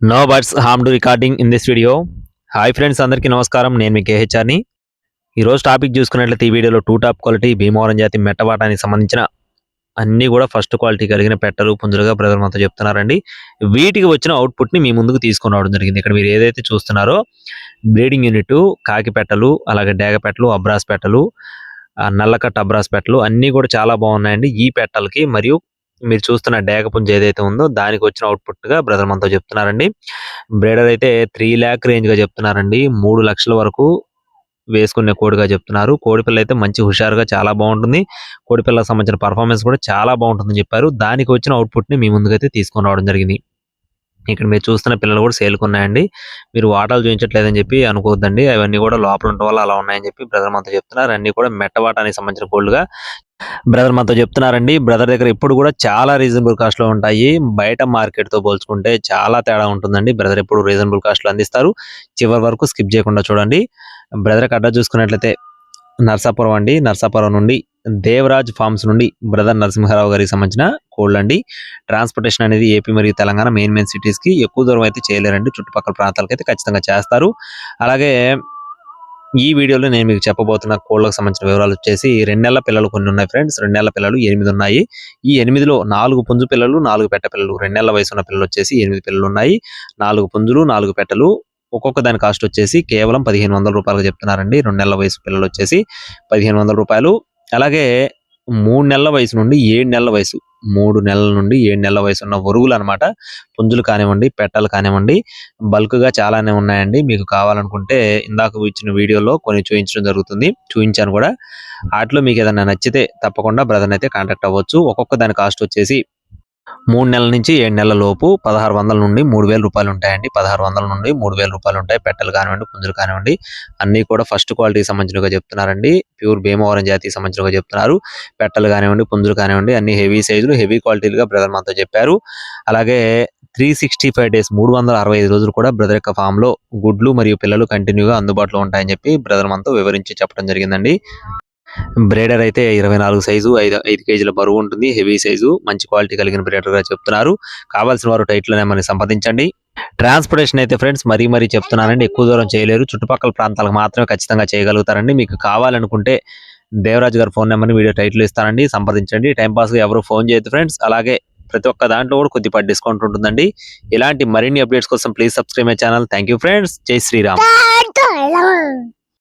No buts harm to recording in this video. Hi friends, అందరికీ నమస్కారం. నేను మీ కేహెచ్ఆర్ని. ఈరోజు టాపిక్ చూసుకున్నట్లయితే ఈ వీడియోలో టూ టాప్ క్వాలిటీ భీమవరం జాతి మెట్టవాటానికి సంబంధించిన అన్నీ కూడా ఫస్ట్ క్వాలిటీ కలిగిన పెట్టలు పుంజులుగా బ్రదర్ మనతో చెప్తున్నారండి. వీటికి వచ్చిన అవుట్పుట్ని మీ ముందుకు తీసుకొని రావడం జరిగింది. ఇక్కడ మీరు ఏదైతే చూస్తున్నారో బ్రీడింగ్ యూనిట్, కాకి పెట్టలు, అలాగే డేగ పెట్టలు, అబ్రాస్ పెట్టలు, నల్లకట్ట అబ్రాస్ పెట్టలు అన్నీ కూడా చాలా బాగున్నాయండి. ఈ పెట్టలకి మరియు మీరు చూస్తున్న డేగ పుంజ ఏదైతే ఉందో దానికి వచ్చిన అవుట్పుట్గా బ్రదర్ మనతో చెప్తున్నారండి. బ్రీడర్ అయితే 3 lakh రేంజ్గా చెప్తున్నారండి. 3 లక్షల వరకు వేసుకునే కోడిగా చెప్తున్నారు. కోడిపిల్ల అయితే మంచి హుషారుగా చాలా బాగుంటుంది. కోడిపిల్లకు సంబంధించిన పర్ఫార్మెన్స్ కూడా చాలా బాగుంటుందని చెప్పారు. దానికి వచ్చిన అవుట్పుట్ని మీ ముందుకైతే తీసుకొని రావడం జరిగింది. ఇక్కడ మీరు చూస్తున్న పిల్లలు కూడా సేల్కున్నాయండి. మీరు వాటాలు చూపించట్లేదని చెప్పి అనుకోవద్దండి. అవన్నీ కూడా లోపల ఉండటం వల్ల అలా ఉన్నాయని చెప్పి బ్రదర్ మనతో చెప్తున్నారు. అన్ని కూడా మెట్ట వాటానికి సంబంధించిన కోళ్ళుగా బ్రదర్ మనతో చెప్తున్నారండి. బ్రదర్ దగ్గర ఎప్పుడు కూడా చాలా రీజనబుల్ కాస్ట్ లో ఉంటాయి. బయట మార్కెట్ తో పోల్చుకుంటే చాలా తేడా ఉంటుందండి. బ్రదర్ ఎప్పుడు రీజనబుల్ కాస్ట్ లో అందిస్తారు. చివరి వరకు స్కిప్ చేయకుండా చూడండి. బ్రదర్ అడ్డా చూసుకున్నట్లయితే నర్సాపురం అండి. నర్సాపురం నుండి దేవరాజ్ ఫార్మ్స్ నుండి బ్రదర్ నరసింహారావు గారికి సంబంధించిన కోళ్ళు అండి. ట్రాన్స్పోర్టేషన్ అనేది ఏపీ మరియు తెలంగాణ మెయిన్ సిటీస్ కి ఎక్కువ దూరం అయితే చేయలేరండి. చుట్టుపక్కల ప్రాంతాలకు అయితే ఖచ్చితంగా చేస్తారు. అలాగే ఈ వీడియోలో నేను మీకు చెప్పబోతున్న కోళ్ళకు సంబంధించిన వివరాలు వచ్చేసి 2 నెలల పిల్లలు కొన్ని ఉన్నాయి ఫ్రెండ్స్. 2 నెలల పిల్లలు 8 ఉన్నాయి. ఈ 8లో 4 పుంజు పిల్లలు, 4 పెట్ట పిల్లలు. 2 నెలల వయసు ఉన్న పిల్లలు వచ్చేసి 8 పిల్లలు ఉన్నాయి. 4 పుంజులు, 4 పెట్టలు. ఒక్కొక్క దాని కాస్ట్ వచ్చేసి కేవలం 1500 రూపాయలు చెప్తున్నారండి. 2 నెలల వయసు పిల్లలు వచ్చేసి 1500 రూపాయలు. అలాగే 3 నెలల వయసు నుండి 7 నెలల వయసు, 3 నెలల నుండి 7 నెలల వయసు ఉన్న వరుగులు అనమాట. పుంజులు కానివ్వండి, పెట్టలు కానివ్వండి, బల్క్గా చాలానే ఉన్నాయండి. మీకు కావాలనుకుంటే ఇందాక ఇచ్చిన వీడియోలో కొన్ని చూపించడం జరుగుతుంది, చూపించాను కూడా. వాటిలో మీకు ఏదైనా నచ్చితే తప్పకుండా బ్రదర్ని అయితే కాంటాక్ట్ అవ్వచ్చు. ఒక్కొక్క దాని కాస్ట్ వచ్చేసి 3 నెలల నుంచి 7 నెలల లోపు 1600 నుండి 3000 రూపాయలు ఉంటాయండి. 1600 నుండి 3000 రూపాయలు ఉంటాయి. పెట్టలు కానివ్వండి, పుంజులు కానివ్వండి, అన్నీ కూడా ఫస్ట్ క్వాలిటీకి సంబంధించినగా చెప్తున్నారండి. ప్యూర్ భీమవరం జాతికి సంబంధించినగా చెప్తున్నారు. పెట్టలు కానివ్వండి, పుంజులు కానివ్వండి, అన్ని హెవీ సైజులు, హెవీ క్వాలిటీలుగా బ్రదర్ మనతో చెప్పారు. అలాగే 365 డేస్ 365 రోజులు కూడా బ్రదర్ యొక్క ఫామ్ లో గుడ్లు మరియు పిల్లలు కంటిన్యూగా అందుబాటులో ఉంటాయని చెప్పి బ్రదర్ మనతో వివరించి చెప్పడం జరిగిందండి. బ్రేడర్ అయితే 24 సైజు, 5 కేజీల బరువు ఉంటుంది. హెవీ సైజు, మంచి క్వాలిటీ కలిగిన బ్రేడర్ గా చెప్తున్నారు. కావాల్సిన వారు టైట్లోనే మనకి సంప్రదించండి. ట్రాన్స్పోర్టేషన్ అయితే ఫ్రెండ్స్ మరీ చెప్తున్నానండి, ఎక్కువ దూరం చేయలేరు. చుట్టుపక్కల ప్రాంతాలకు మాత్రమే ఖచ్చితంగా చేయగలుగుతారండి. మీకు కావాలనుకుంటే దేవరాజ్ గారి ఫోన్ నెంబర్ని వీడియో టైటిల్ ఇస్తానండి, సంప్రదించండి. టైంపాస్గా ఎవరు ఫోన్ చేయొద్దు ఫ్రెండ్స్. అలాగే ప్రతి ఒక్క దాంట్లో కూడా కొద్దిపాటి డిస్కౌంట్ ఉంటుందండి. ఇలాంటి మరిన్ని అప్డేట్స్ కోసం please subscribe my channel. Thank you friends. జై శ్రీరామ్.